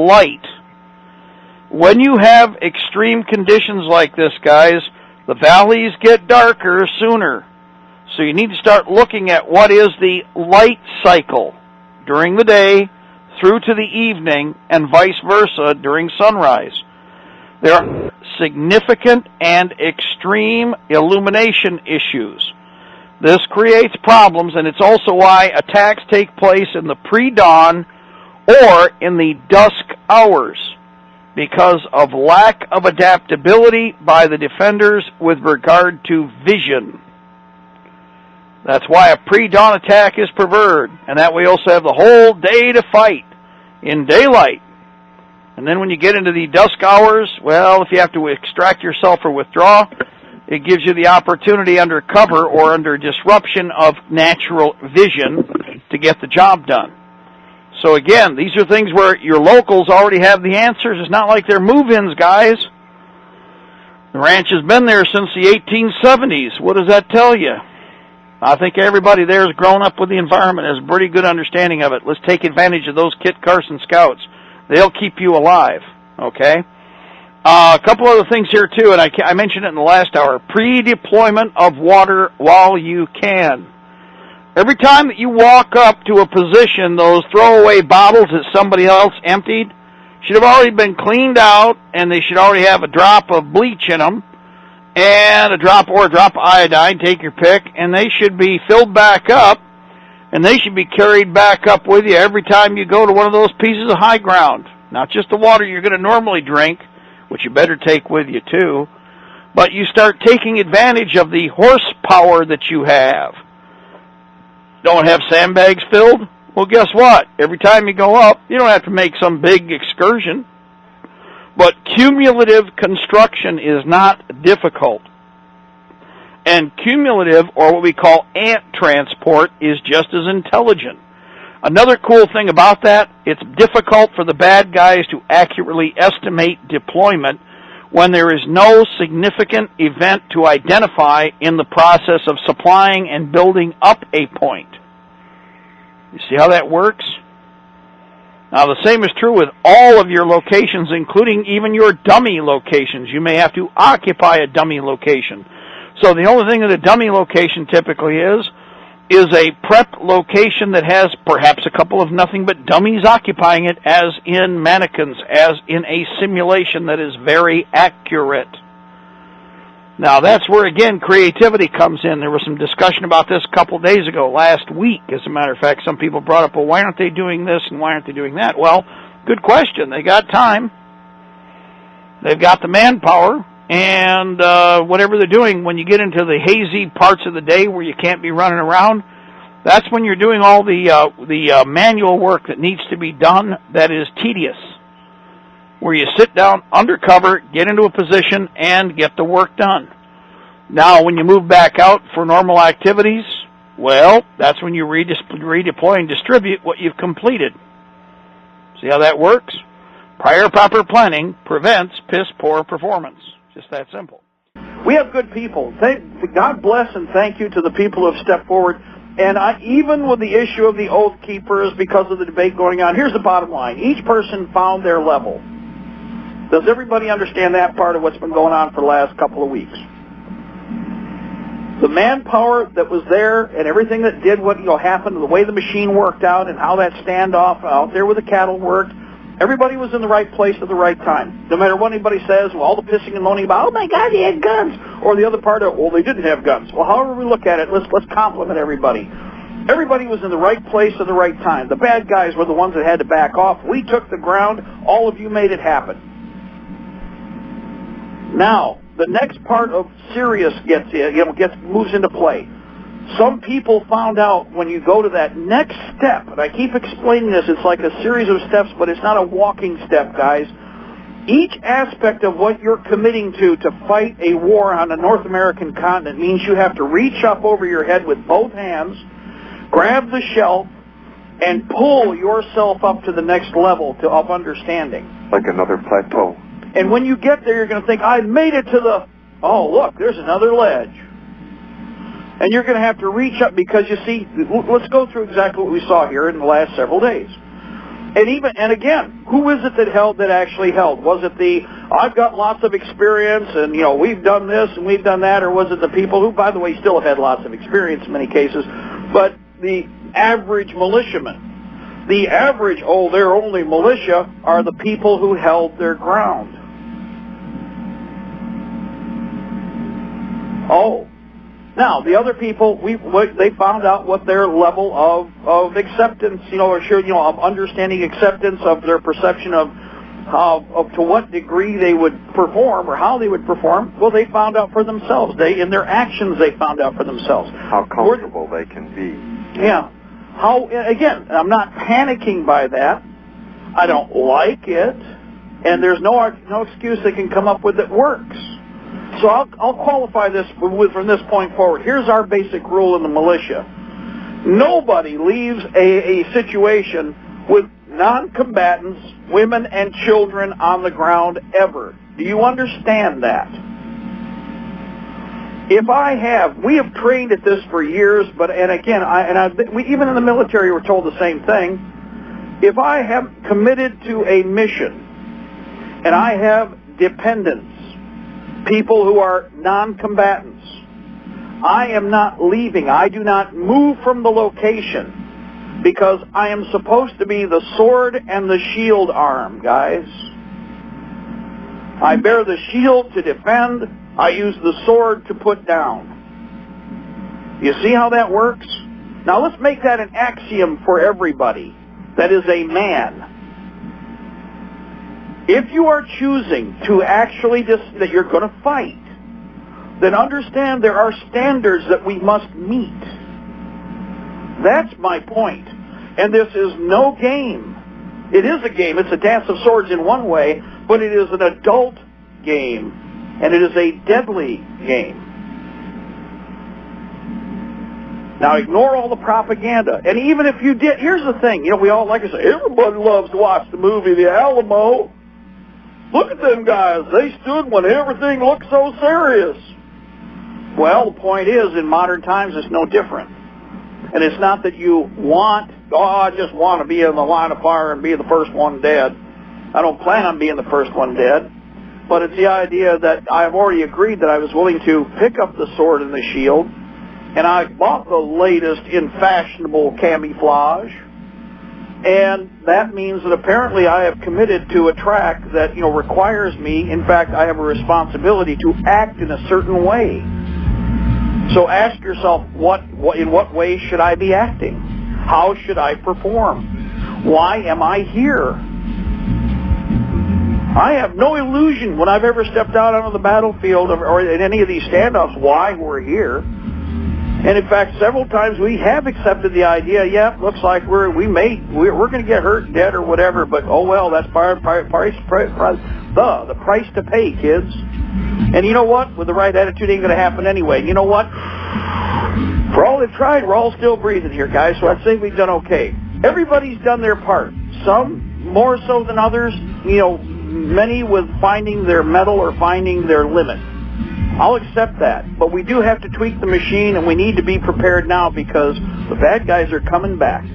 light. When you have extreme conditions like this, guys, the valleys get darker sooner. So you need to start looking at what is the light cycle during the day through to the evening and vice versa during sunrise. There are significant and extreme illumination issues. This creates problems, and it's also why attacks take place in the pre-dawn or in the dusk hours, because of lack of adaptability by the defenders with regard to vision. That's why a pre-dawn attack is preferred, and that way you also have the whole day to fight in daylight. And then when you get into the dusk hours, well, if you have to extract yourself or withdraw, it gives you the opportunity under cover or under disruption of natural vision to get the job done. So again, these are things where your locals already have the answers. It's not like they're move-ins, guys. The ranch has been there since the 1870s. What does that tell you? I think everybody there has grown up with the environment, has a pretty good understanding of it. Let's take advantage of those Kit Carson scouts. They'll keep you alive, okay? A couple other things here, too, and I mentioned it in the last hour. Pre-deployment of water while you can. Every time that you walk up to a position, those throwaway bottles that somebody else emptied should have already been cleaned out, and they should already have a drop of bleach in them, and a drop of iodine, take your pick, and they should be filled back up, and they should be carried back up with you every time you go to one of those pieces of high ground. Not just the water you're going to normally drink, which you better take with you too, but you start taking advantage of the horsepower that you have. Don't have sandbags filled? Well, guess what? Every time you go up, you don't have to make some big excursion. But cumulative construction is not difficult. And cumulative, or what we call ant transport, is just as intelligent. Another cool thing about that, it's difficult for the bad guys to accurately estimate deployment when there is no significant event to identify in the process of supplying and building up a point. You see how that works? Now, the same is true with all of your locations, including even your dummy locations. You may have to occupy a dummy location. So the only thing that a dummy location typically is a prep location that has perhaps a couple of nothing but dummies occupying it, as in mannequins, as in a simulation that is very accurate. Now, that's where, again, creativity comes in. There was some discussion about this a couple days ago, last week, as a matter of fact. Some people brought up, well, why aren't they doing this and why aren't they doing that? Well, good question. They got time. They've got the manpower. And whatever they're doing, when you get into the hazy parts of the day where you can't be running around, that's when you're doing all the manual work that needs to be done that is tedious, where you sit down under cover, get into a position, and get the work done. Now, when you move back out for normal activities, well, that's when you redeploy and distribute what you've completed. See how that works? Prior proper planning prevents piss-poor performance. Just that simple. We have good people. God bless and thank you to the people who have stepped forward. And even with the issue of the Oath Keepers, because of the debate going on, here's the bottom line. Each person found their level. Does everybody understand that part of what's been going on for the last couple of weeks? The manpower that was there and everything that did what happened, the way the machine worked out and how that standoff out there with the cattle worked, everybody was in the right place at the right time. No matter what anybody says, well, all the pissing and moaning about, oh my God, they had guns, or the other part of, well, they didn't have guns. Well, however we look at it, let's compliment everybody. Everybody was in the right place at the right time. The bad guys were the ones that had to back off. We took the ground. All of you made it happen. Now, the next part of serious moves into play. Some people found out when you go to that next step, and I keep explaining this, it's like a series of steps, but it's not a walking step, guys. Each aspect of what you're committing to fight a war on the North American continent means you have to reach up over your head with both hands, grab the shelf, and pull yourself up to the next level of understanding. Like another plateau. And when you get there, you're going to think, I made it to the, oh, look, there's another ledge. And you're going to have to reach up because, you see, let's go through exactly what we saw here in the last several days. And again, who is it that actually held? Was it the, I've got lots of experience and, you know, we've done this and we've done that, or was it the people who, by the way, still have had lots of experience in many cases, but the average militiaman? The average, oh, they're only militia, are the people who held their ground. Oh. Now, the other people, they found out what their level of acceptance, you know, or sure, you know, of understanding acceptance of their perception of to what degree they would perform or how they would perform. Well, they found out for themselves. In their actions, they found out for themselves. How comfortable they can be. Yeah. Again, I'm not panicking by that. I don't like it. And there's no excuse they can come up with that works. So I'll qualify this from this point forward. Here's our basic rule in the militia. Nobody leaves a situation with non-combatants, women and children on the ground ever. Do you understand that? We have trained at this for years, we even in the military were told the same thing. If I have committed to a mission and I have dependents, people who are non-combatants, I am not leaving. I do not move from the location because I am supposed to be the sword and the shield arm, guys. I bear the shield to defend. I use the sword to put down. You see how that works? Now let's make that an axiom for everybody that is a man. If you are choosing to actually that you're going to fight, then understand there are standards that we must meet. That's my point. And this is no game. It is a game. It's a dance of swords in one way, but it is an adult game, and it is a deadly game. Now ignore all the propaganda. And even if you did, here's the thing. You know, we all, like I say, everybody loves to watch the movie The Alamo. Look at them guys. They stood when everything looked so serious. Well, the point is, in modern times, it's no different. And it's not that you I just want to be in the line of fire and be the first one dead. I don't plan on being the first one dead. But it's the idea that I've already agreed that I was willing to pick up the sword and the shield, and I bought the latest in fashionable camouflage. And that means that apparently I have committed to a track that, you know, requires me, in fact, I have a responsibility to act in a certain way. So ask yourself, in what way should I be acting? How should I perform? Why am I here? I have no illusion when I've ever stepped out onto the battlefield or in any of these standoffs why we're here. And in fact, several times we have accepted the idea, yeah, looks like we're going to get hurt, dead, or whatever, but oh well, that's the price to pay, kids. And you know what? With the right attitude, it ain't going to happen anyway. You know what? For all they've tried, we're all still breathing here, guys, so I'd say we've done okay. Everybody's done their part. Some more so than others, you know, many with finding their mettle or finding their limit. I'll accept that, but we do have to tweak the machine, and we need to be prepared now because the bad guys are coming back.